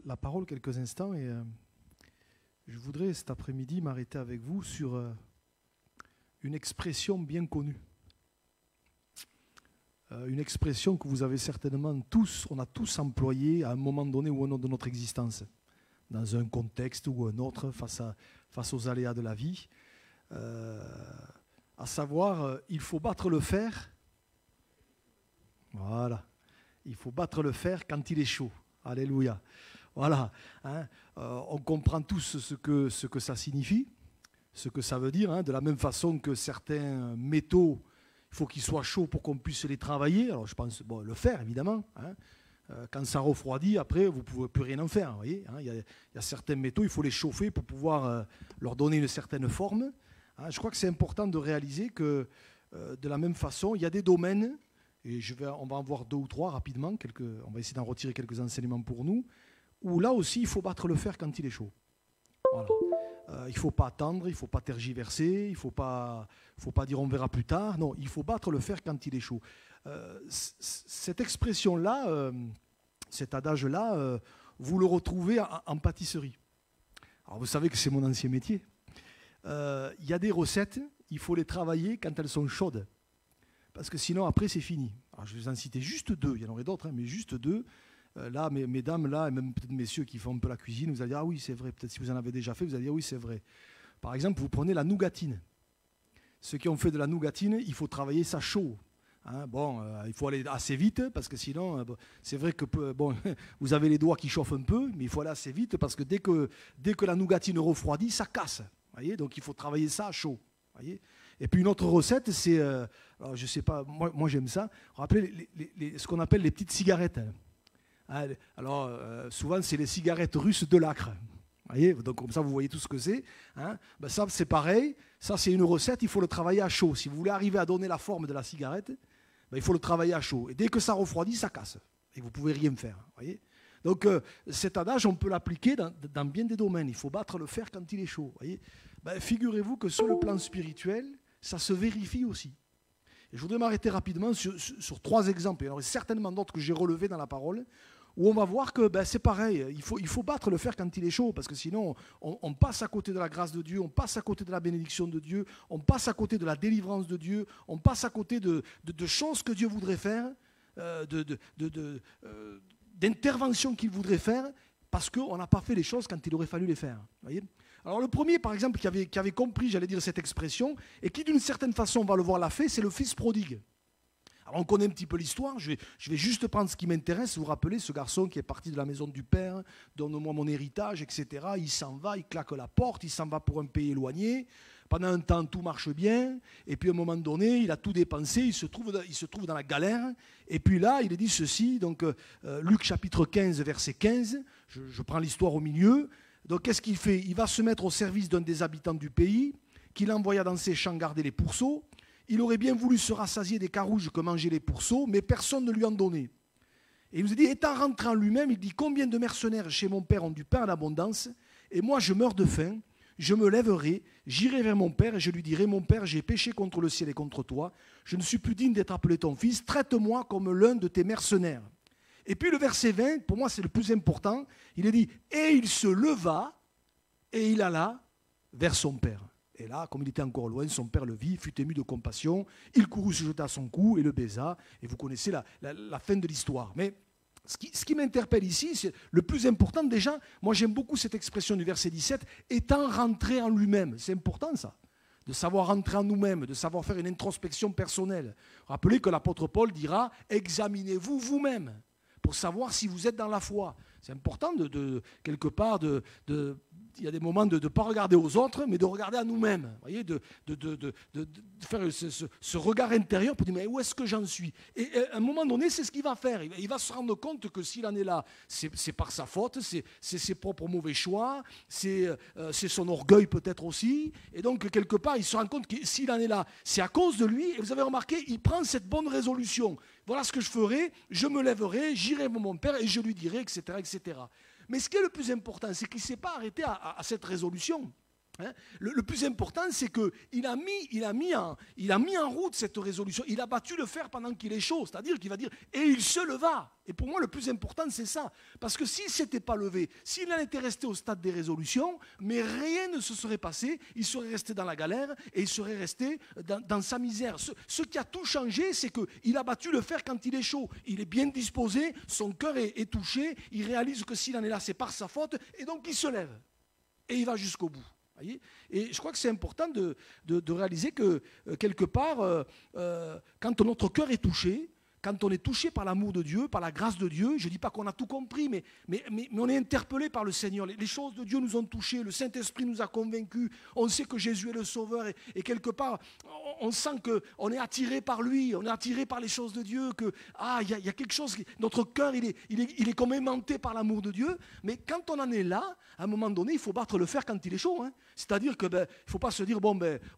la parole quelques instants et je voudrais cet après-midi m'arrêter avec vous sur une expression bien connue. Une expression que vous avez certainement tous, on a tous employée à un moment donné ou un autre de notre existence, dans un contexte ou un autre, face aux aléas de la vie, à savoir, il faut battre le fer. Voilà, il faut battre le fer quand il est chaud. Alléluia. Voilà, hein. On comprend tous ce que ça signifie, ce que ça veut dire, hein, de la même façon que certains métaux, il faut qu'ils soient chauds pour qu'on puisse les travailler. Alors je pense, bon, le fer évidemment, hein. Quand ça refroidit, après vous ne pouvez plus rien en faire. Vous voyez, hein. Il y a certains métaux, il faut les chauffer pour pouvoir leur donner une certaine forme. Hein. Je crois que c'est important de réaliser que de la même façon, il y a des domaines, et on va en voir 2 ou 3 rapidement, on va essayer d'en retirer quelques enseignements pour nous, où là aussi il faut battre le fer quand il est chaud. Voilà. Il ne faut pas attendre, il ne faut pas tergiverser, il ne faut pas dire on verra plus tard. Non, il faut battre le fer quand il est chaud. Cette expression-là, cet adage-là, vous le retrouvez en pâtisserie. Alors vous savez que c'est mon ancien métier. Il y a des recettes, il faut les travailler quand elles sont chaudes. Parce que sinon, après, c'est fini. Alors, je vais vous en citer juste 2, il y en aurait d'autres, hein, mais juste 2. Là, mesdames, là, et même peut-être messieurs qui font un peu la cuisine, vous allez dire, ah oui, c'est vrai. Peut-être si vous en avez déjà fait, vous allez dire, oui, c'est vrai. Par exemple, vous prenez la nougatine. Ceux qui ont fait de la nougatine, il faut travailler ça chaud. Hein, bon, il faut aller assez vite, parce que sinon, c'est vrai que bon, vous avez les doigts qui chauffent un peu, mais il faut aller assez vite, parce que dès que la nougatine refroidit, ça casse. Voyez, donc il faut travailler ça à chaud. Voyez. Et puis une autre recette, c'est, alors je sais pas, moi j'aime ça, rappelez ce qu'on appelle les petites cigarettes. Alors souvent c'est les cigarettes russes de l'acre. Voyez, donc comme ça vous voyez tout ce que c'est. Hein. Ben, ça c'est pareil, ça c'est une recette, il faut le travailler à chaud. Si vous voulez arriver à donner la forme de la cigarette, ben, il faut le travailler à chaud. Et dès que ça refroidit, ça casse. Et vous ne pouvez rien faire. Voyez. Donc cet adage, on peut l'appliquer dans bien des domaines. Il faut battre le fer quand il est chaud. Voyez. Ben, figurez-vous que sur le plan spirituel, ça se vérifie aussi. Et je voudrais m'arrêter rapidement sur 3 exemples. Il y en aurait certainement d'autres que j'ai relevés dans la parole, où on va voir que ben, c'est pareil. Il faut battre le fer quand il est chaud, parce que sinon, on passe à côté de la grâce de Dieu, on passe à côté de la bénédiction de Dieu, on passe à côté de la délivrance de Dieu, on passe à côté de choses que Dieu voudrait faire, d'interventions qu'il voudrait faire, parce qu'on n'a pas fait les choses quand il aurait fallu les faire. Voyez. Alors le premier, par exemple, qui avait compris, j'allais dire, cette expression, et qui d'une certaine façon, on va le voir, l'a fait, c'est le fils prodigue. Alors on connaît un petit peu l'histoire, je vais juste prendre ce qui m'intéresse, vous rappelez, ce garçon qui est parti de la maison du père, donne-moi mon héritage, etc. Il s'en va, il claque la porte, il s'en va pour un pays éloigné. Pendant un temps, tout marche bien, et puis à un moment donné, il a tout dépensé, il se trouve dans la galère, et puis là, il est dit ceci, donc Luc chapitre 15, verset 15, je prends l'histoire au milieu. Donc qu'est-ce qu'il fait? Il va se mettre au service d'un des habitants du pays, qu'il envoya dans ses champs garder les pourceaux. Il aurait bien voulu se rassasier des carouges que mangeaient les pourceaux, mais personne ne lui en donnait. Et il nous a dit, étant rentré en lui-même, il dit, combien de mercenaires chez mon père ont du pain en abondance, et moi je meurs de faim, je me lèverai, j'irai vers mon père, et je lui dirai, mon père, j'ai péché contre le ciel et contre toi, je ne suis plus digne d'être appelé ton fils, traite-moi comme l'un de tes mercenaires. Et puis le verset 20, pour moi c'est le plus important, il est dit, et il se leva, et il alla vers son père. Et là, comme il était encore loin, son père le vit, fut ému de compassion, il courut se jeta à son cou et le baisa, et vous connaissez la fin de l'histoire. Mais ce qui m'interpelle ici, c'est le plus important déjà, moi j'aime beaucoup cette expression du verset 17, étant rentré en lui-même. C'est important ça, de savoir rentrer en nous-mêmes, de savoir faire une introspection personnelle. Rappelez que l'apôtre Paul dira, examinez-vous vous-même, pour savoir si vous êtes dans la foi. C'est important quelque part il y a des moments de ne pas regarder aux autres, mais de regarder à nous-mêmes. Vous voyez, de faire ce regard intérieur pour dire, mais où est-ce que j'en suis? Et à un moment donné, c'est ce qu'il va faire. Il va se rendre compte que s'il en est là, c'est par sa faute, c'est ses propres mauvais choix, c'est son orgueil peut-être aussi. Et donc, quelque part, il se rend compte que s'il en est là, c'est à cause de lui. Et vous avez remarqué, il prend cette bonne résolution. Voilà ce que je ferai, je me lèverai, j'irai voir mon père et je lui dirai, etc., etc. Mais ce qui est le plus important, c'est qu'il ne s'est pas arrêté à cette résolution. Hein, le plus important, c'est qu'il a mis en route cette résolution. Il a battu le fer pendant qu'il est chaud. C'est-à-dire qu'il va dire, et il se leva. Et pour moi, le plus important, c'est ça. Parce que s'il ne s'était pas levé, s'il en était resté au stade des résolutions, mais rien ne se serait passé, il serait resté dans la galère et il serait resté dans sa misère. Ce qui a tout changé, c'est qu'il a battu le fer quand il est chaud. Il est bien disposé, son cœur est touché, il réalise que s'il en est là, c'est par sa faute, et donc il se lève. Et il va jusqu'au bout. Et je crois que c'est important de réaliser que, quelque part, quand notre cœur est touché, quand on est touché par l'amour de Dieu, par la grâce de Dieu, je ne dis pas qu'on a tout compris, mais on est interpellé par le Seigneur. Les choses de Dieu nous ont touchés, le Saint-Esprit nous a convaincus, on sait que Jésus est le Sauveur, et quelque part, on sent qu'on est attiré par lui, on est attiré par les choses de Dieu, il y a quelque chose, notre cœur, il est comme aimanté par l'amour de Dieu, mais quand on en est là, à un moment donné, il faut battre le fer quand il est chaud. Hein. C'est-à-dire qu'il ne faut pas se dire,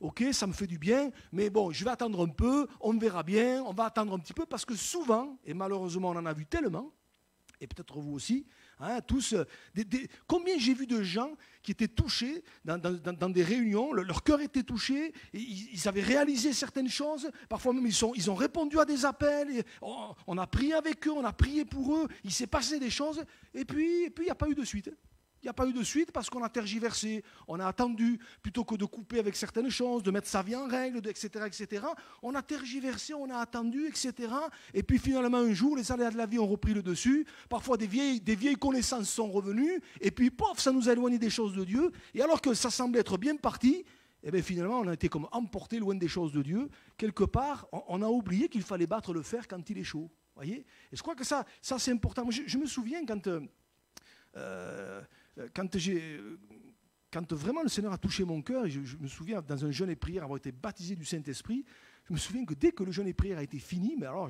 ok, ça me fait du bien, mais bon, je vais attendre un peu, on verra bien, on va attendre un petit peu, parce que souvent, et malheureusement on en a vu tellement, et peut-être vous aussi, hein, tous, combien j'ai vu de gens qui étaient touchés dans des réunions, leur cœur était touché, ils avaient réalisé certaines choses, parfois même ils ont répondu à des appels, on a prié avec eux, on a prié pour eux, il s'est passé des choses, et puis il n'y a pas eu de suite. Il n'y a pas eu de suite parce qu'on a tergiversé, on a attendu, plutôt que de couper avec certaines choses, de mettre sa vie en règle, etc., etc. On a tergiversé, on a attendu, etc. Et puis finalement un jour, les aléas de la vie ont repris le dessus. Parfois des vieilles connaissances sont revenues. Et puis pof, ça nous a éloigné des choses de Dieu. Et alors que ça semblait être bien parti, et bien finalement on a été comme emporté loin des choses de Dieu. Quelque part, on a oublié qu'il fallait battre le fer quand il est chaud. Voyez ? Et je crois que ça c'est important. Moi, je me souviens quand vraiment le Seigneur a touché mon cœur, et je me souviens dans un jeûne et prière avoir été baptisé du Saint-Esprit, je me souviens que dès que le jeûne et prière a été fini, mais alors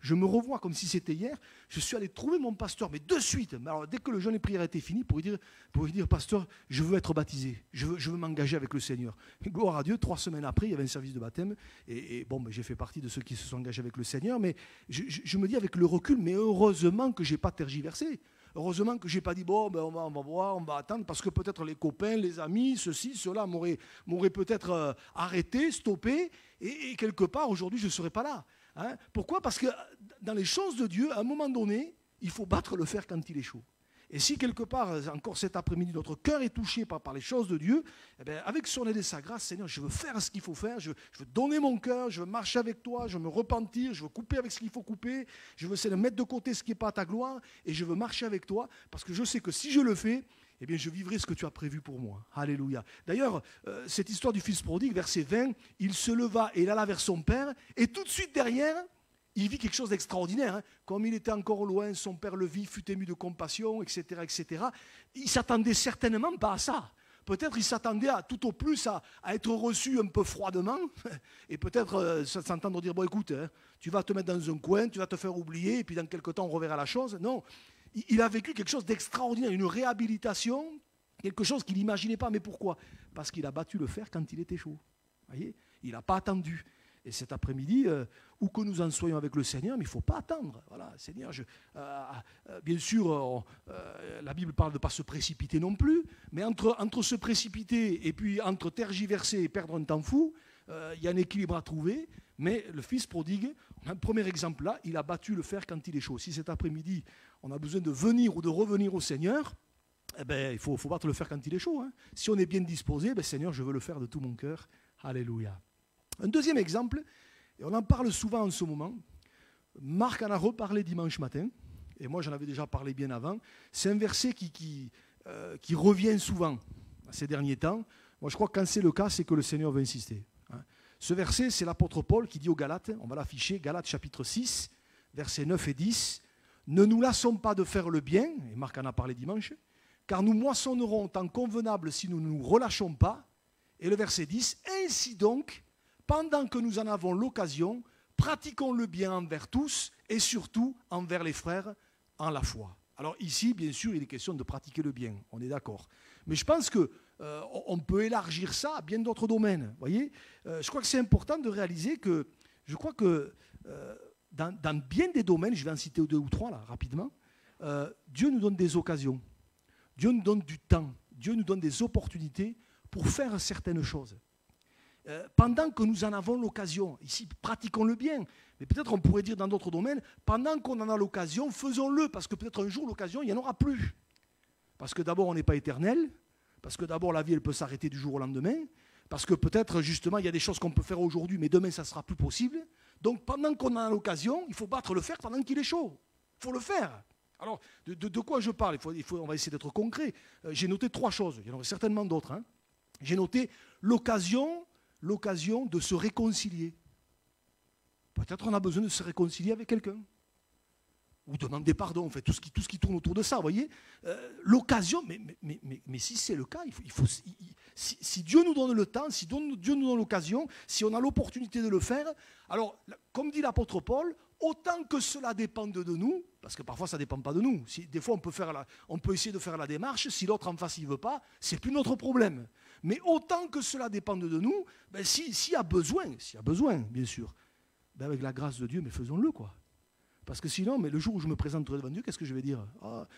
je me revois comme si c'était hier, je suis allé trouver mon pasteur, mais de suite, alors dès que le jeûne et prière a été fini, pour lui dire, pasteur, je veux être baptisé, je veux m'engager avec le Seigneur. Et gloire à Dieu, 3 semaines après, il y avait un service de baptême, et j'ai fait partie de ceux qui se sont engagés avec le Seigneur, mais je me dis avec le recul, mais heureusement que je n'ai pas tergiversé. Heureusement que je n'ai pas dit, on va voir, on va attendre, parce que peut-être les copains, les amis, ceci, cela m'auraient peut-être arrêté, stoppé, et quelque part, aujourd'hui, je ne serais pas là. Hein. Pourquoi ? Parce que dans les choses de Dieu, à un moment donné, il faut battre le fer quand il est chaud. Et si quelque part, encore cet après-midi, notre cœur est touché par les choses de Dieu, eh bien, avec son aide et sa grâce, Seigneur, je veux faire ce qu'il faut faire, je veux donner mon cœur, je veux marcher avec toi, je veux me repentir, je veux couper avec ce qu'il faut couper, je veux essayer de mettre de côté ce qui n'est pas à ta gloire, et je veux marcher avec toi, parce que je sais que si je le fais, eh bien, je vivrai ce que tu as prévu pour moi. Alléluia. D'ailleurs, cette histoire du fils prodigue, verset 20, il se leva et il alla vers son père, et tout de suite derrière, il vit quelque chose d'extraordinaire. Hein. Comme il était encore loin, son père le vit, fut ému de compassion, etc., etc. Il ne s'attendait certainement pas à ça. Peut-être il s'attendait tout au plus à être reçu un peu froidement, et peut-être s'entendre dire, écoute, hein, tu vas te mettre dans un coin, tu vas te faire oublier, et puis dans quelques temps on reverra la chose. Non, il a vécu quelque chose d'extraordinaire, une réhabilitation, quelque chose qu'il n'imaginait pas. Mais pourquoi ? Parce qu'il a battu le fer quand il était chaud. Voyez ? Il n'a pas attendu. Et cet après-midi, où que nous en soyons avec le Seigneur, mais il ne faut pas attendre. Voilà, Seigneur, bien sûr, la Bible parle de ne pas se précipiter non plus, mais entre se précipiter et puis entre tergiverser et perdre un temps fou, il y a un équilibre à trouver. Mais le fils prodigue, un premier exemple là, il a battu le fer quand il est chaud. Si cet après-midi, on a besoin de venir ou de revenir au Seigneur, eh ben, il faut battre le fer quand il est chaud. Hein. Si on est bien disposé, Seigneur, je veux le faire de tout mon cœur. Alléluia. Un deuxième exemple, et on en parle souvent en ce moment, Marc en a reparlé dimanche matin, et moi j'en avais déjà parlé bien avant, c'est un verset qui revient souvent ces derniers temps. Moi je crois que quand c'est le cas, c'est que le Seigneur veut insister. Hein. Ce verset, c'est l'apôtre Paul qui dit aux Galates, on va l'afficher, Galates chapitre 6, versets 9 et 10, « Ne nous lassons pas de faire le bien », et Marc en a parlé dimanche, « car nous moissonnerons en temps convenable si nous ne nous relâchons pas. » Et le verset 10, « Ainsi donc, pendant que nous en avons l'occasion, pratiquons le bien envers tous et surtout envers les frères en la foi. » Alors ici, bien sûr, il est question de pratiquer le bien, on est d'accord. Mais je pense qu'on peut élargir ça à bien d'autres domaines. Voyez, je crois que c'est important de réaliser que, je crois que dans bien des domaines, je vais en citer 2 ou 3 là, rapidement, Dieu nous donne des occasions, Dieu nous donne du temps, Dieu nous donne des opportunités pour faire certaines choses. Pendant que nous en avons l'occasion, ici, pratiquons-le bien, mais peut-être on pourrait dire dans d'autres domaines, pendant qu'on en a l'occasion, faisons-le, parce que peut-être un jour, l'occasion, il n'y en aura plus. Parce que d'abord, on n'est pas éternel, parce que d'abord, la vie, elle peut s'arrêter du jour au lendemain, parce que peut-être, justement, il y a des choses qu'on peut faire aujourd'hui, mais demain, ça ne sera plus possible. Donc, pendant qu'on en a l'occasion, il faut battre le fer pendant qu'il est chaud. Il faut le faire. Alors, de quoi je parle? On va essayer d'être concret. J'ai noté 3 choses, il y en aurait certainement d'autres. Hein. J'ai noté l'occasion de se réconcilier. Peut-être on a besoin de se réconcilier avec quelqu'un. Ou demander pardon, en fait, tout ce qui tourne autour de ça, vous voyez. L'occasion, mais si c'est le cas, si Dieu nous donne le temps, si Dieu nous donne l'occasion, si on a l'opportunité de le faire, alors, comme dit l'apôtre Paul, autant que cela dépende de nous, parce que parfois ça ne dépend pas de nous. Des fois on peut essayer de faire la démarche, si l'autre en face il ne veut pas, c'est plus notre problème. Mais autant que cela dépende de nous, ben s'il y a besoin, bien sûr, ben avec la grâce de Dieu, mais faisons-le quoi. Parce que sinon, mais le jour où je me présenterai devant Dieu, qu'est-ce que je vais dire?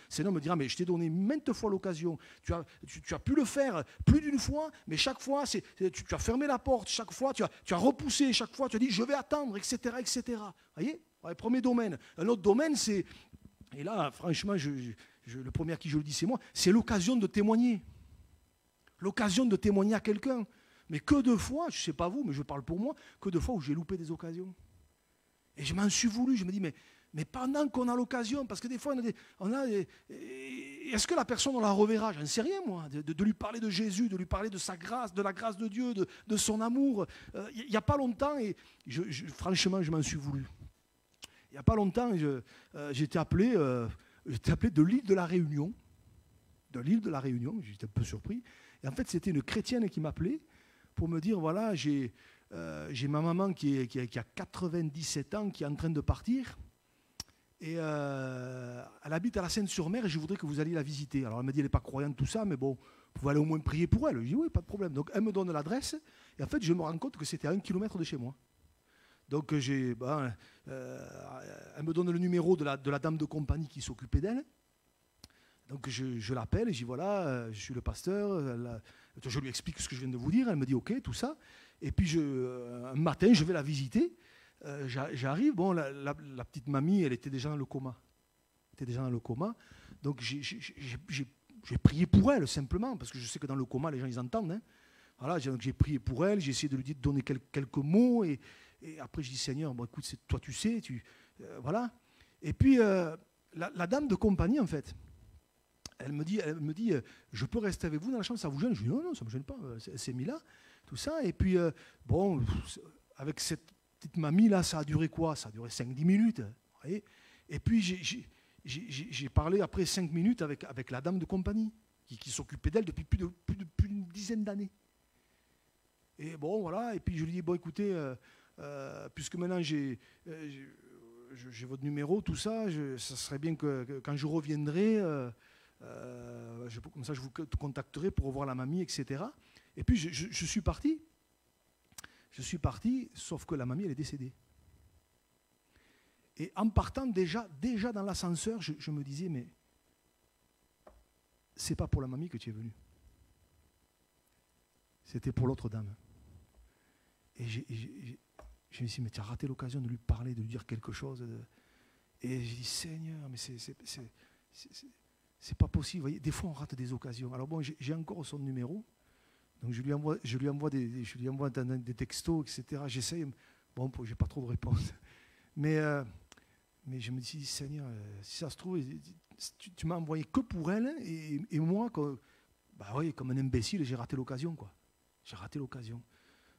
Sinon, on me dira, mais je t'ai donné maintes fois l'occasion. Tu as pu le faire plus d'une fois, mais chaque fois, tu as fermé la porte. Chaque fois, tu as repoussé. Chaque fois, tu as dit, je vais attendre, etc., etc. Vous voyez? Ouais, premier domaine. Un autre domaine, c'est... Et là, franchement, le premier à qui je le dis, c'est moi. C'est l'occasion de témoigner. L'occasion de témoigner à quelqu'un. Mais que de fois, je ne sais pas vous, mais je parle pour moi, que de fois où j'ai loupé des occasions. Et je m'en suis voulu. Je me dis, mais pendant qu'on a l'occasion, parce que des fois, est-ce que la personne, on la reverra? Je n'en sais rien, moi. De lui parler de Jésus, de lui parler de sa grâce, de la grâce de Dieu, de son amour. Il n'y a pas longtemps, et franchement, je m'en suis voulu. Il n'y a pas longtemps, j'ai été appelé de l'île de la Réunion. De l'île de la Réunion, j'étais un peu surpris. Et en fait, c'était une chrétienne qui m'appelait pour me dire, voilà, j'ai ma maman qui a 97 ans, qui est en train de partir. Et elle habite à la Seine-sur-Mer et je voudrais que vous alliez la visiter. Alors elle m'a dit, elle n'est pas croyante, tout ça, mais bon, vous pouvez aller au moins prier pour elle. Je dis, oui, pas de problème. Donc elle me donne l'adresse et en fait, je me rends compte que c'était à 1 kilomètre de chez moi. Donc elle me donne le numéro de la dame de compagnie qui s'occupait d'elle. Donc je l'appelle et je dis, voilà, je suis le pasteur. Je lui explique ce que je viens de vous dire. Elle me dit, ok, tout ça. Et puis un matin, je vais la visiter. J'arrive, bon, la petite mamie, elle était déjà dans le coma. Donc j'ai prié pour elle, simplement, parce que je sais que dans le coma, les gens, ils entendent. Hein. Voilà, donc j'ai prié pour elle, j'ai essayé de lui donner quelques mots, et après je dis, Seigneur, bon, écoute, toi tu sais, voilà. Et puis, la dame de compagnie, en fait, elle me dit, je peux rester avec vous dans la chambre, ça vous gêne? Je dis, non, ça ne me gêne pas, elle s'est mise là, tout ça. Et puis, bon, avec cette petite mamie là, ça a duré quoi? Ça a duré 5-10 minutes. Vous voyez. Et puis j'ai parlé après 5 minutes avec la dame de compagnie qui s'occupait d'elle depuis plus d'une dizaine d'années. Et bon, voilà. Et puis je lui dis, bon, écoutez, puisque maintenant j'ai votre numéro, tout ça, ça serait bien que quand je reviendrai, comme ça je vous contacterai pour revoir la mamie, etc. Et puis je suis parti. Je suis parti, sauf que la mamie, elle est décédée. Et en partant déjà dans l'ascenseur, je me disais, mais c'est pas pour la mamie que tu es venu. C'était pour l'autre dame. Et je me suis dit, mais tu as raté l'occasion de lui parler, de lui dire quelque chose. Et j'ai dit, Seigneur, mais c'est pas possible. Vous voyez, des fois, on rate des occasions. Alors bon, j'ai encore son numéro. Donc je lui envoie des textos, etc. J'essaye. Bon, je n'ai pas trop de réponses. Mais je me dis, Seigneur, si ça se trouve, tu m'as envoyé que pour elle, et moi, comme un imbécile, j'ai raté l'occasion, quoi. J'ai raté l'occasion.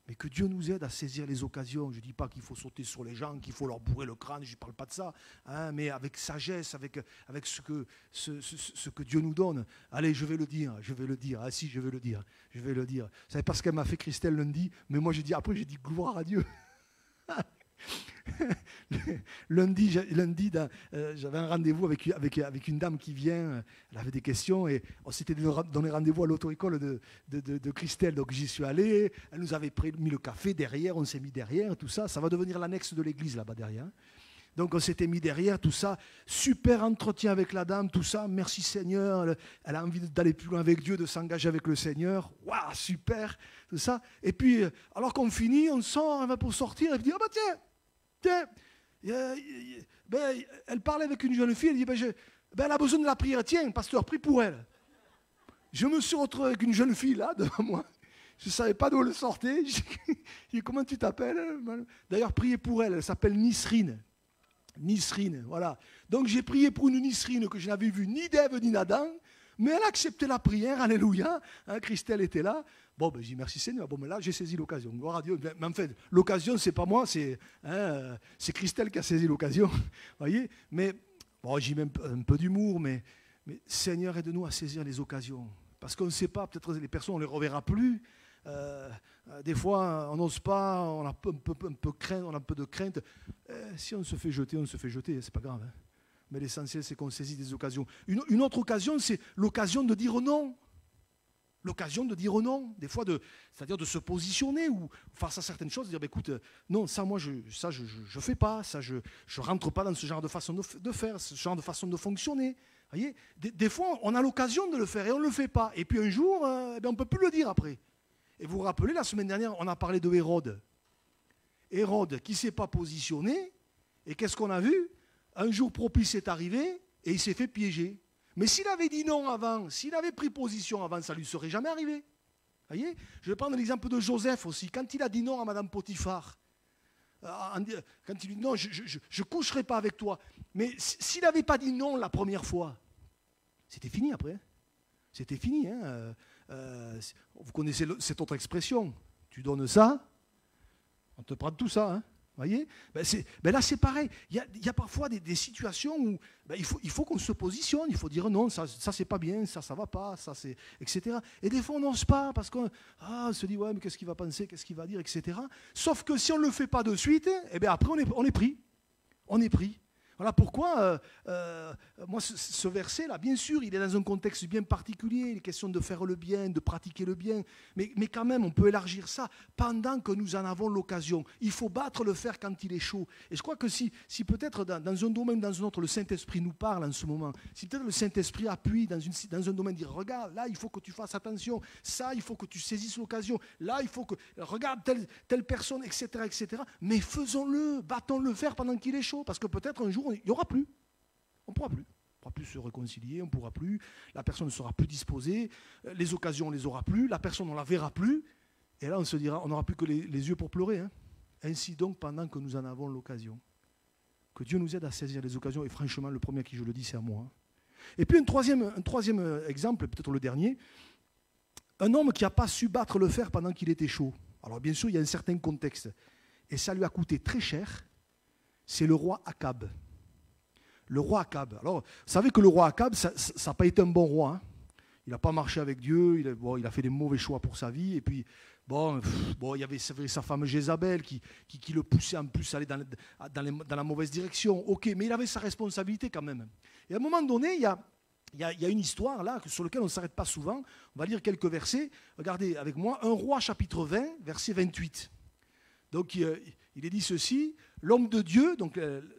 Mais que Dieu nous aide à saisir les occasions. Je ne dis pas qu'il faut sauter sur les gens, qu'il faut leur bourrer le crâne, je ne parle pas de ça, hein, mais avec sagesse, avec ce que Dieu nous donne. Allez, je vais le dire. Ah si, je vais le dire. Vous savez pas ce qu'elle m'a fait, Christelle, lundi, mais moi j'ai dit gloire à Dieu. lundi, j'avais un rendez-vous avec une dame qui vient, elle avait des questions et on s'était donné rendez-vous à l'auto-école de Christelle, donc j'y suis allé, elle nous avait mis le café derrière, on s'est mis derrière, tout ça, ça va devenir l'annexe de l'église là-bas derrière. Donc on s'était mis derrière, tout ça, super entretien avec la dame, tout ça, merci Seigneur, elle a envie d'aller plus loin avec Dieu, de s'engager avec le Seigneur, waouh, super, tout ça. Et puis, alors qu'on finit, on sort, elle va pour sortir, elle dit, ah bah tiens, ben, elle parlait avec une jeune fille, elle dit, elle a besoin de la prière, tiens, pasteur, prie pour elle. Je me suis retrouvé avec une jeune fille là, devant moi. Je ne savais pas d'où elle sortait. J'ai dit, comment tu t'appelles? D'ailleurs, priez pour elle. Elle s'appelle Nisrine. Nisrine, voilà. Donc, j'ai prié pour une Nisrine que je n'avais vue ni d'Ève ni d'Adam, mais elle a accepté la prière. Alléluia. Hein, Christelle était là. Bon, ben, j'ai dit merci Seigneur. Bon, mais là, j'ai saisi l'occasion. Gloire à Dieu. Mais en fait, l'occasion, c'est pas moi, c'est Christelle qui a saisi l'occasion. Voyez. Mais, bon, j'ai même un peu d'humour, mais Seigneur, aide-nous à saisir les occasions. Parce qu'on ne sait pas, peut-être les personnes, on ne les reverra plus. Des fois, on n'ose pas, on a un peu crainte, on a un peu de crainte. Si on se fait jeter, on se fait jeter, c'est pas grave. Hein. Mais l'essentiel, c'est qu'on saisit des occasions. Une autre occasion, c'est l'occasion de dire non. L'occasion de dire non, des fois, c'est-à-dire de se positionner ou face à certaines choses, de dire, bah, écoute, non, ça, moi, je fais pas, ça, je rentre pas dans ce genre de façon de faire, ce genre de façon de fonctionner. Voyez, des fois, on a l'occasion de le faire et on ne le fait pas. Et puis un jour, on ne peut plus le dire après. Et vous vous rappelez, la semaine dernière, on a parlé de Hérode. Hérode qui ne s'est pas positionné. Et qu'est-ce qu'on a vu? Un jour propice est arrivé et il s'est fait piéger. Mais s'il avait dit non avant, s'il avait pris position avant, ça ne lui serait jamais arrivé. Voyez, je vais prendre l'exemple de Joseph aussi. Quand il a dit non à Madame Potiphar, quand il dit non, je ne coucherai pas avec toi. Mais s'il n'avait pas dit non la première fois, c'était fini après. Hein. C'était fini. Hein. Vous connaissez cette autre expression. Tu donnes ça, on te prend tout ça. Hein. Voyez, là c'est pareil. Il y a parfois des situations où il faut qu'on se positionne, il faut dire non, ça c'est pas bien, ça va pas, ça c'est, etc. Et des fois on n'ose pas parce qu'on se dit ouais mais qu'est-ce qu'il va penser, qu'est-ce qu'il va dire, etc. Sauf que si on ne le fait pas de suite, après on est pris. On est pris. Voilà pourquoi, moi, ce verset-là, bien sûr, il est dans un contexte bien particulier, il est question de faire le bien, de pratiquer le bien, mais quand même, on peut élargir ça pendant que nous en avons l'occasion. Il faut battre le fer quand il est chaud. Et je crois que si peut-être dans un domaine ou dans un autre, le Saint-Esprit nous parle en ce moment, si peut-être le Saint-Esprit appuie dans un domaine, dire, regarde, là, il faut que tu fasses attention, ça, il faut que tu saisisses l'occasion, là, il faut que, regarde telle personne, etc., etc., mais faisons-le, battons le fer pendant qu'il est chaud, parce que peut-être un jour, il n'y aura plus. On ne pourra plus. On ne pourra plus se réconcilier, on ne pourra plus. La personne ne sera plus disposée. Les occasions, on ne les aura plus. La personne, on ne la verra plus. Et là, on se dira, on n'aura plus que les yeux pour pleurer. Hein. Ainsi donc, pendant que nous en avons l'occasion. Que Dieu nous aide à saisir les occasions. Et franchement, le premier à qui je le dis, c'est à moi. Hein. Et puis un troisième exemple, peut-être le dernier. Un homme qui n'a pas su battre le fer pendant qu'il était chaud. Alors bien sûr, il y a un certain contexte. Et ça lui a coûté très cher. C'est le roi Akab. Le roi Akab. Alors, vous savez que le roi Akab, ça n'a pas été un bon roi. Hein. Il n'a pas marché avec Dieu, il a fait des mauvais choix pour sa vie. Et puis, il y avait sa femme Jézabel qui le poussait en plus à aller dans la mauvaise direction. Ok, mais il avait sa responsabilité quand même. Et à un moment donné, il y a une histoire là sur laquelle on ne s'arrête pas souvent. On va lire quelques versets. Regardez avec moi, 1 Roi chapitre 20, verset 28. Donc, il est dit ceci, l'homme de Dieu, donc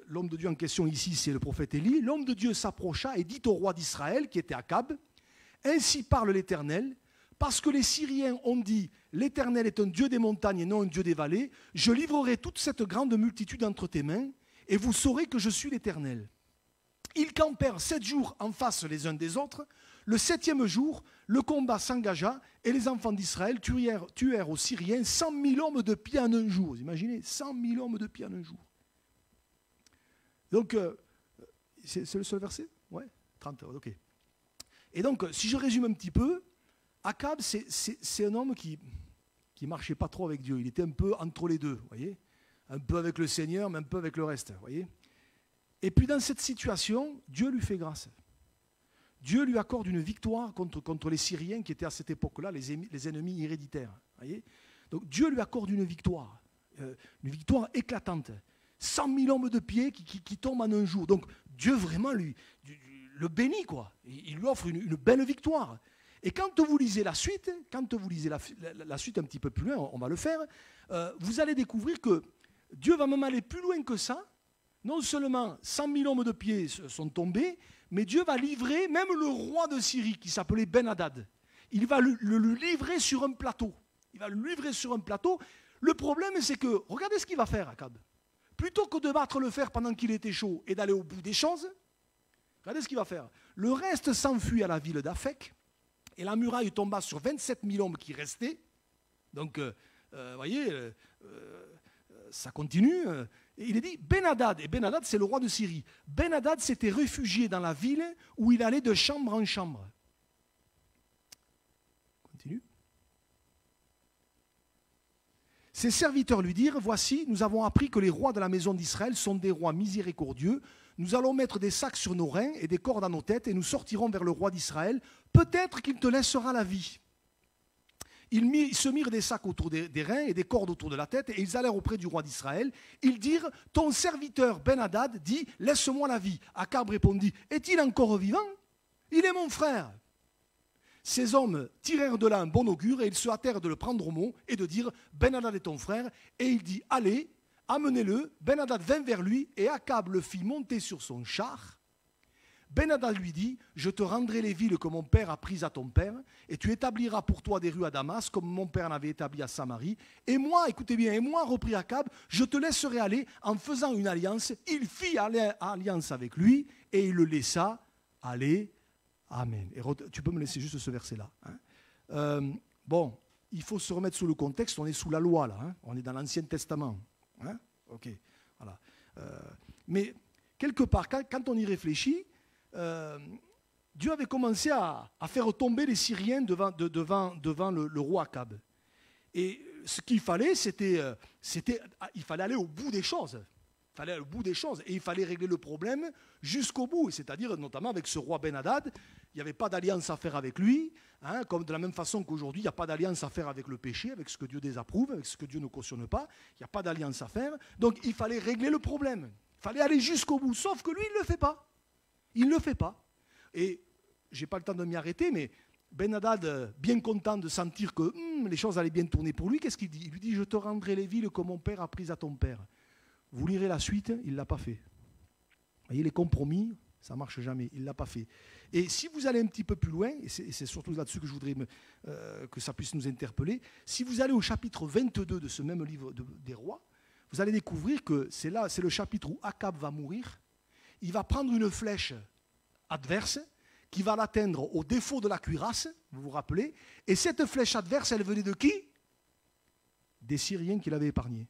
l'homme de Dieu en question ici, c'est le prophète Élie, l'homme de Dieu s'approcha et dit au roi d'Israël, qui était Akab, « Ainsi parle l'Éternel, parce que les Syriens ont dit, l'Éternel est un Dieu des montagnes et non un Dieu des vallées, je livrerai toute cette grande multitude entre tes mains, et vous saurez que je suis l'Éternel. » Ils campèrent 7 jours en face les uns des autres. Le 7e jour, le combat s'engagea et les enfants d'Israël tuèrent aux Syriens 100 000 hommes de pied en un jour. Vous imaginez, 100 000 hommes de pied en un jour. Donc, c'est le seul verset? Ouais, 30, ok. Et donc, si je résume un petit peu, Akab, c'est un homme qui ne marchait pas trop avec Dieu. Il était un peu entre les deux, vous voyez. Un peu avec le Seigneur, mais un peu avec le reste, vous voyez. Et puis dans cette situation, Dieu lui fait grâce. Dieu lui accorde une victoire contre les Syriens qui étaient à cette époque-là les ennemis héréditaires. Voyez. Donc Dieu lui accorde une victoire éclatante. 100 000 hommes de pied qui tombent en un jour. Donc Dieu vraiment le bénit, quoi. Il lui offre une belle victoire. Et quand vous lisez la suite, la suite un petit peu plus loin, on va le faire, vous allez découvrir que Dieu va même aller plus loin que ça. non seulement 100 000 hommes de pied sont tombés, mais Dieu va livrer même le roi de Syrie, qui s'appelait Ben-Hadad. Il va le livrer sur un plateau. Il va le livrer sur un plateau. Le problème, c'est que, regardez ce qu'il va faire, Akab. Plutôt que de battre le fer pendant qu'il était chaud et d'aller au bout des choses, regardez ce qu'il va faire. Le reste s'enfuit à la ville d'Afek, et la muraille tomba sur 27 000 hommes qui restaient. Donc, vous voyez, ça continue. Et il est dit Ben-Hadad, et Ben-Hadad c'est le roi de Syrie. Ben-Hadad s'était réfugié dans la ville où il allait de chambre en chambre. Continue. Ses serviteurs lui dirent, voici, nous avons appris que les rois de la maison d'Israël sont des rois miséricordieux. Nous allons mettre des sacs sur nos reins et des cordes à nos têtes et nous sortirons vers le roi d'Israël. Peut-être qu'il te laissera la vie. Ils se mirent des sacs autour des reins et des cordes autour de la tête et ils allèrent auprès du roi d'Israël. Ils dirent, ton serviteur Ben-Hadad dit, laisse-moi la vie. Akab répondit, est-il encore vivant? Il est mon frère. Ces hommes tirèrent de là un bon augure et ils se hâtèrent de le prendre au mot et de dire, Ben-Hadad est ton frère. Et il dit, allez, amenez-le. Ben-Hadad vint vers lui et Akab le fit monter sur son char. Ben-Hadad lui dit, je te rendrai les villes que mon père a prises à ton père, et tu établiras pour toi des rues à Damas, comme mon père en avait établi à Samarie. Et moi, écoutez bien, et moi, reprit Akab, je te laisserai aller en faisant une alliance. Il fit alliance avec lui, et il le laissa aller. Amen. Et tu peux me laisser juste ce verset-là. Hein. Bon, il faut se remettre sous le contexte, on est sous la loi, là. Hein. On est dans l'Ancien Testament. Hein. Ok, voilà. Mais quelque part, quand on y réfléchit, Dieu avait commencé à faire tomber les Syriens devant le roi Akab. Et ce qu'il fallait, il fallait aller au bout des choses. Il fallait aller au bout des choses et il fallait régler le problème jusqu'au bout. C'est-à-dire, notamment avec ce roi Ben-Hadad, il n'y avait pas d'alliance à faire avec lui, hein, comme de la même façon qu'aujourd'hui, il n'y a pas d'alliance à faire avec le péché, avec ce que Dieu désapprouve, avec ce que Dieu ne cautionne pas. Il n'y a pas d'alliance à faire. Donc, il fallait régler le problème. Il fallait aller jusqu'au bout. Sauf que lui, il ne le fait pas. Il ne le fait pas. Et je n'ai pas le temps de m'y arrêter, mais Ben-Hadad, bien content de sentir que les choses allaient bien tourner pour lui, qu'est-ce qu'il dit? Il lui dit, je te rendrai les villes que mon père a prises à ton père. Vous lirez la suite, il ne l'a pas fait. Vous voyez, les compromis, ça ne marche jamais, il ne l'a pas fait. Et si vous allez un petit peu plus loin, et c'est surtout là-dessus que je voudrais que ça puisse nous interpeller, si vous allez au chapitre 22 de ce même livre des rois, vous allez découvrir que c'est le chapitre où Akab va mourir. Il va prendre une flèche adverse qui va l'atteindre au défaut de la cuirasse, vous vous rappelez, et cette flèche adverse, elle venait de qui? Des Syriens qu'il avait épargnés.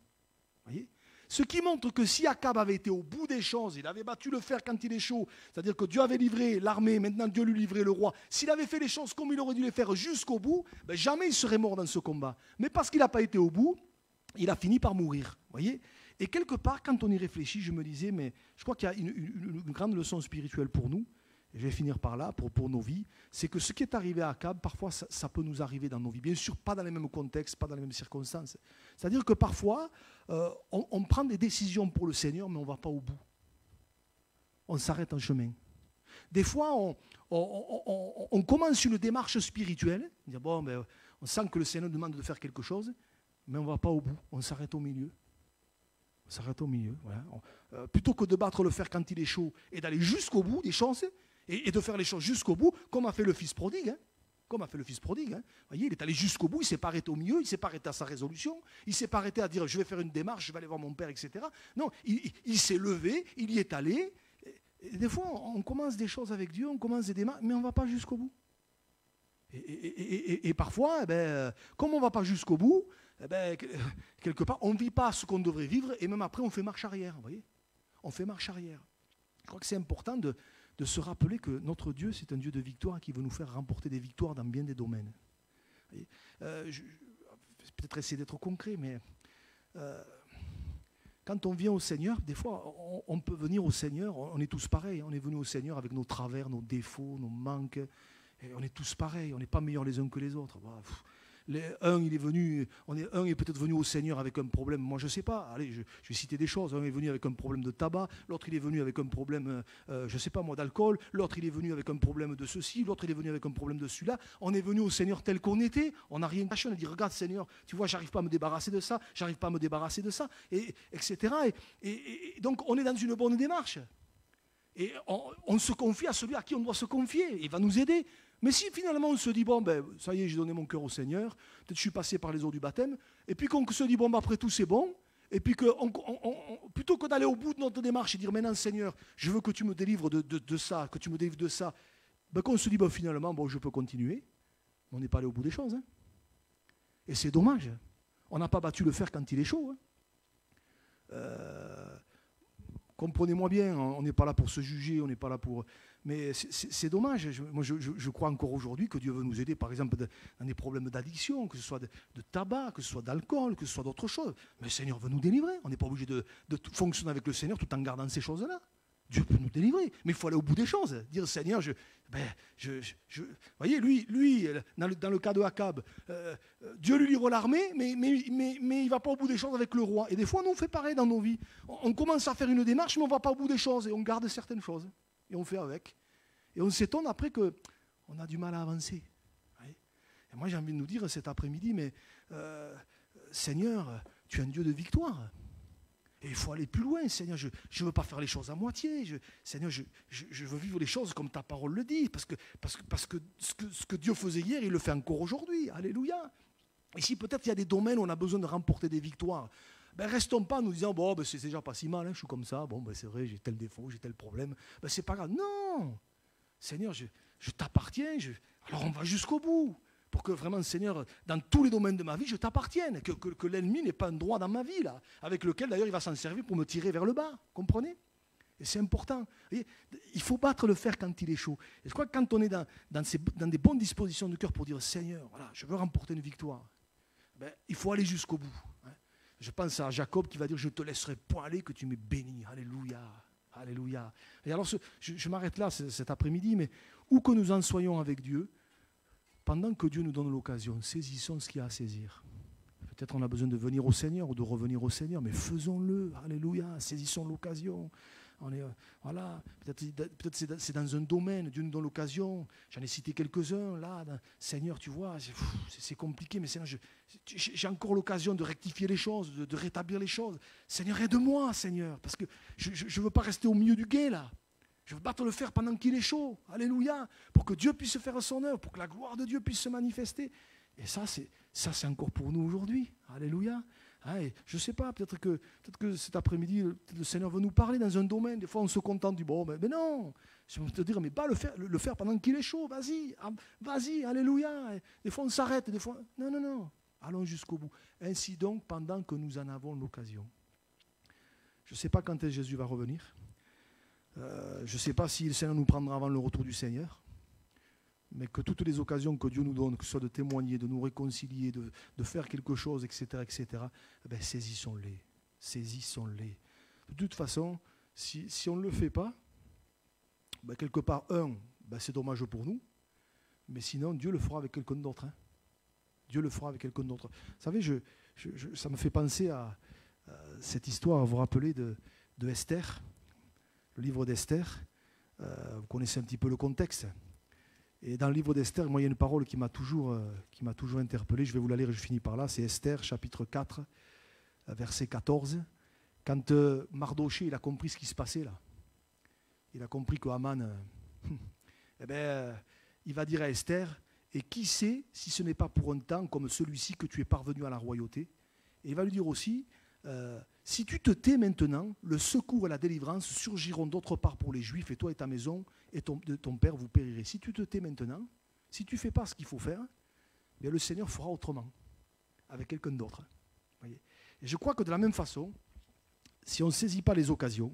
Voyez? Ce qui montre que si Akab avait été au bout des choses, il avait battu le fer quand il est chaud, c'est-à-dire que Dieu avait livré l'armée, maintenant Dieu lui livrait le roi, s'il avait fait les choses comme il aurait dû les faire jusqu'au bout, ben jamais il serait mort dans ce combat. Mais parce qu'il n'a pas été au bout, il a fini par mourir. Voyez? Et quelque part, quand on y réfléchit, je me disais, mais je crois qu'il y a une grande leçon spirituelle pour nous, et je vais finir par là, pour nos vies, c'est que ce qui est arrivé à Akab, parfois ça peut nous arriver dans nos vies. Bien sûr, pas dans les mêmes contextes, pas dans les mêmes circonstances. C'est-à-dire que parfois, on prend des décisions pour le Seigneur, mais on ne va pas au bout. On s'arrête en chemin. Des fois, on commence une démarche spirituelle, on dit, bon, ben, on sent que le Seigneur demande de faire quelque chose, mais on ne va pas au bout, on s'arrête au milieu. On s'arrête au milieu. Voilà. Plutôt que de battre le fer quand il est chaud et d'aller jusqu'au bout des choses, et de faire les choses jusqu'au bout, comme a fait le fils prodigue. Hein. Comme a fait le fils prodigue. Hein. Voyez, il est allé jusqu'au bout, il ne s'est pas arrêté au milieu, il ne s'est pas arrêté à sa résolution, il ne s'est pas arrêté à dire je vais faire une démarche, je vais aller voir mon père, etc. Non, il s'est levé, il y est allé. Et des fois, on commence des choses avec Dieu, on commence des démarches, mais on ne va pas jusqu'au bout. Et parfois, comme on ne va pas jusqu'au bout, quelque part, on ne vit pas ce qu'on devrait vivre, et même après, on fait marche arrière. Vous voyez, on fait marche arrière. Je crois que c'est important de se rappeler que notre Dieu, c'est un Dieu de victoire qui veut nous faire remporter des victoires dans bien des domaines. Je vais peut-être essayer d'être concret, mais quand on vient au Seigneur, des fois, on peut venir au Seigneur, on est tous pareils, on est venu au Seigneur avec nos travers, nos défauts, nos manques, et on est tous pareils, on n'est pas meilleurs les uns que les autres. Un est peut-être venu au Seigneur avec un problème, moi je ne sais pas, allez, je vais citer des choses. Un est venu avec un problème de tabac, l'autre il est venu avec un problème, je ne sais pas moi, d'alcool, l'autre il est venu avec un problème de ceci, l'autre il est venu avec un problème de celui-là. On est venu au Seigneur tel qu'on était, on n'a rien caché, on a dit regarde Seigneur, tu vois, j'arrive pas à me débarrasser de ça, j'arrive pas à me débarrasser de ça, etc. Et donc on est dans une bonne démarche. Et on se confie à celui à qui on doit se confier, il va nous aider. Mais si finalement on se dit, bon, ben, ça y est, j'ai donné mon cœur au Seigneur, peut-être je suis passé par les eaux du baptême, et puis qu'on se dit, bon, ben, après tout c'est bon, et puis que plutôt que d'aller au bout de notre démarche et dire, maintenant Seigneur, je veux que tu me délivres de ça, que tu me délivres de ça, ben, qu'on se dit, ben, finalement, bon, je peux continuer, on n'est pas allé au bout des choses. Hein. Et c'est dommage, on n'a pas battu le fer quand il est chaud. Hein. Comprenez-moi bien, on n'est pas là pour se juger, on n'est pas là pour... Mais c'est dommage. Moi, je crois encore aujourd'hui que Dieu veut nous aider, par exemple, dans des problèmes d'addiction, que ce soit de tabac, que ce soit d'alcool, que ce soit d'autres choses. Mais le Seigneur veut nous délivrer. On n'est pas obligé de fonctionner avec le Seigneur tout en gardant ces choses-là. Dieu peut nous délivrer. Mais il faut aller au bout des choses. Dire, Seigneur, voyez, lui dans le cas de Akab, Dieu lui livre l'armée, mais il ne va pas au bout des choses avec le roi. Et des fois, nous, on fait pareil dans nos vies. On commence à faire une démarche, mais on ne va pas au bout des choses. Et on garde certaines choses. Et on fait avec. Et on s'étonne après qu'on a du mal à avancer. Et moi, j'ai envie de nous dire cet après-midi, mais Seigneur, tu es un Dieu de victoire. Et il faut aller plus loin, Seigneur. Je ne veux pas faire les choses à moitié. Seigneur, je veux vivre les choses comme ta parole le dit. Parce que ce que Dieu faisait hier, il le fait encore aujourd'hui. Alléluia. Et si peut-être il y a des domaines où on a besoin de remporter des victoires, ben restons pas en nous disant, bon, ben c'est déjà pas si mal, hein, je suis comme ça, bon, ben c'est vrai, j'ai tel défaut, j'ai tel problème. Ben c'est pas grave. Non, Seigneur, je t'appartiens. Alors on va jusqu'au bout. Pour que vraiment, Seigneur, dans tous les domaines de ma vie, je t'appartienne. Que l'ennemi n'ait pas un droit dans ma vie, là, avec lequel d'ailleurs il va s'en servir pour me tirer vers le bas. Comprenez? Et c'est important. Vous voyez, il faut battre le fer quand il est chaud. Et je crois que quand on est dans des bonnes dispositions de cœur pour dire, Seigneur, voilà, je veux remporter une victoire, ben, il faut aller jusqu'au bout. Hein. Je pense à Jacob qui va dire, je ne te laisserai point aller que tu m'aies béni. Alléluia. Alléluia. Et alors, je m'arrête là cet après-midi, mais où que nous en soyons avec Dieu, pendant que Dieu nous donne l'occasion, saisissons ce qu'il y a à saisir. Peut-être on a besoin de venir au Seigneur ou de revenir au Seigneur, mais faisons-le. Alléluia. Saisissons l'occasion. Voilà. Peut-être c'est dans un domaine, Dieu nous donne l'occasion. J'en ai cité quelques-uns là. Seigneur, tu vois, c'est compliqué, mais Seigneur, j'ai encore l'occasion de rectifier les choses, de rétablir les choses. Seigneur, aide-moi, Seigneur, parce que je ne veux pas rester au milieu du gué là. Je veux battre le fer pendant qu'il est chaud. Alléluia. Pour que Dieu puisse faire son œuvre, pour que la gloire de Dieu puisse se manifester. Et ça, c'est encore pour nous aujourd'hui. Alléluia. Hein, et je ne sais pas, peut-être que cet après-midi, le Seigneur veut nous parler dans un domaine. Des fois, on se contente du bon, mais non. Je veux te dire, mais bats le fer pendant qu'il est chaud. Vas-y, alléluia. Et des fois, on s'arrête. Des fois, non. Allons jusqu'au bout. Ainsi donc, pendant que nous en avons l'occasion. Je ne sais pas quand Jésus va revenir. Je ne sais pas si le Seigneur nous prendra avant le retour du Seigneur, mais que toutes les occasions que Dieu nous donne, que ce soit de témoigner, de nous réconcilier, de faire quelque chose, etc., ben saisissons-les. De toute façon, si on ne le fait pas, ben quelque part, ben c'est dommage pour nous, mais sinon, Dieu le fera avec quelqu'un d'autre. Hein. Dieu le fera avec quelqu'un d'autre. Vous savez, ça me fait penser à cette histoire, vous vous rappelez de Esther. Le livre d'Esther, vous connaissez un petit peu le contexte. Et dans le livre d'Esther, moi, il y a une parole qui m'a toujours interpellé. Je vais vous la lire et je finis par là. C'est Esther, chapitre 4, verset 14. Quand Mardoché, il a compris ce qui se passait là. Il a compris que Haman, il va dire à Esther, et qui sait si ce n'est pas pour un temps comme celui-ci que tu es parvenu à la royauté. Et il va lui dire aussi, si tu te tais maintenant, le secours et la délivrance surgiront d'autre part pour les Juifs, et toi et ta maison et ton père, vous périrez. Si tu te tais maintenant, si tu ne fais pas ce qu'il faut faire, bien le Seigneur fera autrement, avec quelqu'un d'autre. Voyez. Et je crois que de la même façon, si on ne saisit pas les occasions,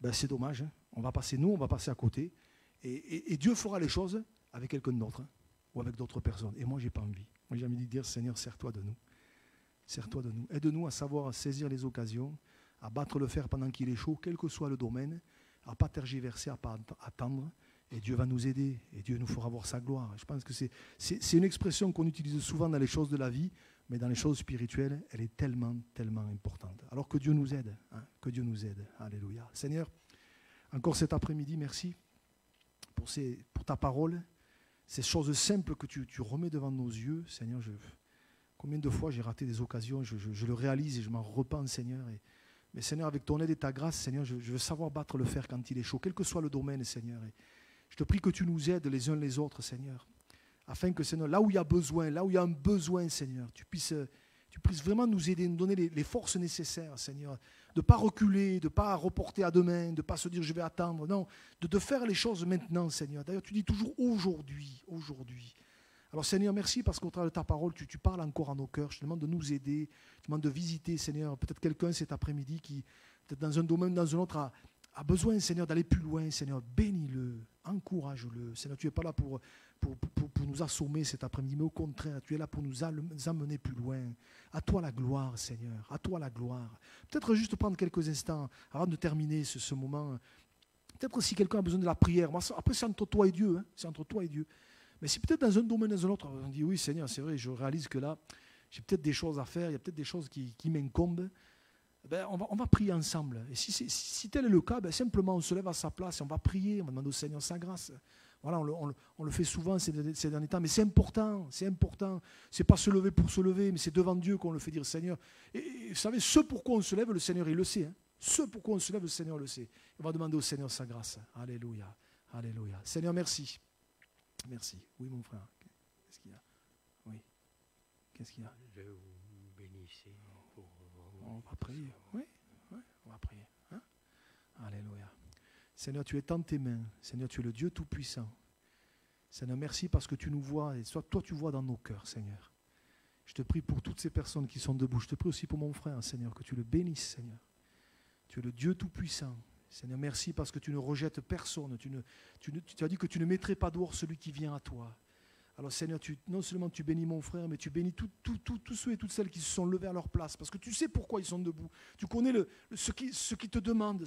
ben c'est dommage, hein. On va passer à côté, et Dieu fera les choses avec quelqu'un d'autre, hein, ou avec d'autres personnes. Et moi, je n'ai pas envie. Moi, j'ai envie de dire, Seigneur, sers-toi de nous. Sers-toi de nous. Aide-nous à savoir saisir les occasions, à battre le fer pendant qu'il est chaud, quel que soit le domaine, à ne pas tergiverser, à ne pas attendre, Et Dieu va nous aider, et Dieu nous fera voir sa gloire. Je pense que c'est une expression qu'on utilise souvent dans les choses de la vie, mais dans les choses spirituelles, elle est tellement, tellement importante. Alors que Dieu nous aide, hein, que Dieu nous aide. Alléluia. Seigneur, encore cet après-midi, merci pour ta parole, ces choses simples que tu remets devant nos yeux. Seigneur, combien de fois j'ai raté des occasions, je le réalise et je m'en repens, Seigneur. Mais Seigneur, avec ton aide et ta grâce, Seigneur, je veux savoir battre le fer quand il est chaud, quel que soit le domaine, Seigneur. Et je te prie que tu nous aides les uns les autres, Seigneur, afin que, Seigneur, là où il y a besoin, là où il y a un besoin, Seigneur, tu puisses vraiment nous aider, nous donner les forces nécessaires, Seigneur, de ne pas reculer, de ne pas reporter à demain, de ne pas se dire je vais attendre, non, de faire les choses maintenant, Seigneur. D'ailleurs, tu dis toujours aujourd'hui, aujourd'hui. Alors Seigneur, merci parce qu'au travers de ta parole, tu parles encore à nos cœurs. Je te demande de nous aider, je te demande de visiter, Seigneur, peut-être quelqu'un cet après-midi qui, peut-être dans un domaine, dans un autre, a besoin, Seigneur, d'aller plus loin. Seigneur, bénis-le, encourage-le. Seigneur, tu n'es pas là pour nous assommer cet après-midi, mais au contraire, tu es là pour nous amener plus loin. À toi la gloire, Seigneur, à toi la gloire. Peut-être juste prendre quelques instants avant de terminer ce moment. Peut-être si quelqu'un a besoin de la prière. Moi, après, c'est entre toi et Dieu. Hein, c'est entre toi et Dieu. Mais si peut-être dans un domaine, dans un autre, on dit oui, Seigneur, c'est vrai, je réalise que là, j'ai peut-être des choses à faire, il y a peut-être des choses qui m'incombent. Ben, on va prier ensemble. Et si tel est le cas, ben, simplement on se lève à sa place et on va prier, on va demander au Seigneur sa grâce. Voilà, on le fait souvent ces derniers temps, mais c'est important, c'est important. C'est pas se lever pour se lever, mais c'est devant Dieu qu'on le fait dire Seigneur. Et vous savez, ce pourquoi on se lève, le Seigneur, il le sait. Hein. Ce pourquoi on se lève, le Seigneur le sait. On va demander au Seigneur sa grâce. Alléluia, alléluia. Seigneur, merci. Merci. Oui, mon frère. Qu'est-ce qu'il y a? Oui. Qu'est-ce qu'il y a? Je vous bénissez pour... On va prier. Oui, on va prier. Hein? Alléluia. Seigneur, tu es dans tes mains. Seigneur, tu es le Dieu Tout-Puissant. Seigneur, merci parce que tu nous vois et toi tu vois dans nos cœurs, Seigneur. Je te prie pour toutes ces personnes qui sont debout. Je te prie aussi pour mon frère, Seigneur, que tu le bénisses, Seigneur. Tu es le Dieu Tout-Puissant. Seigneur, merci parce que tu ne rejettes personne. Tu as dit que tu ne mettrais pas dehors celui qui vient à toi. Alors Seigneur, non seulement tu bénis mon frère, mais tu bénis tous ceux et toutes celles qui se sont levés à leur place. Parce que tu sais pourquoi ils sont debout. Tu connais ce qui te demande,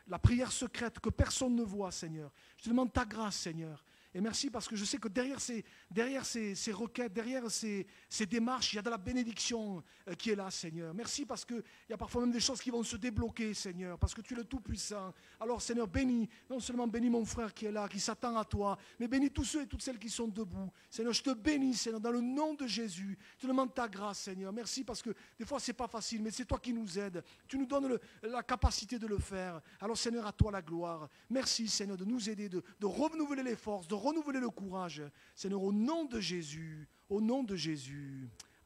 la prière secrète que personne ne voit, Seigneur. Je te demande ta grâce, Seigneur. Et merci parce que je sais que derrière ces requêtes, derrière ces démarches, il y a de la bénédiction qui est là, Seigneur. Merci parce qu'il y a parfois même des choses qui vont se débloquer, Seigneur, parce que tu es le Tout-Puissant. Alors, Seigneur, bénis, non seulement bénis mon frère qui est là, qui s'attend à toi, mais bénis tous ceux et toutes celles qui sont debout. Seigneur, je te bénis, Seigneur, dans le nom de Jésus. Je te demande ta grâce, Seigneur. Merci parce que des fois, ce n'est pas facile, mais c'est toi qui nous aides. Tu nous donnes la capacité de le faire. Alors, Seigneur, à toi la gloire. Merci, Seigneur, de nous aider, de renouveler les forces, de renouveler le courage. Seigneur, au nom de Jésus,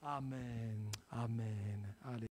Amen, Amen. Allez.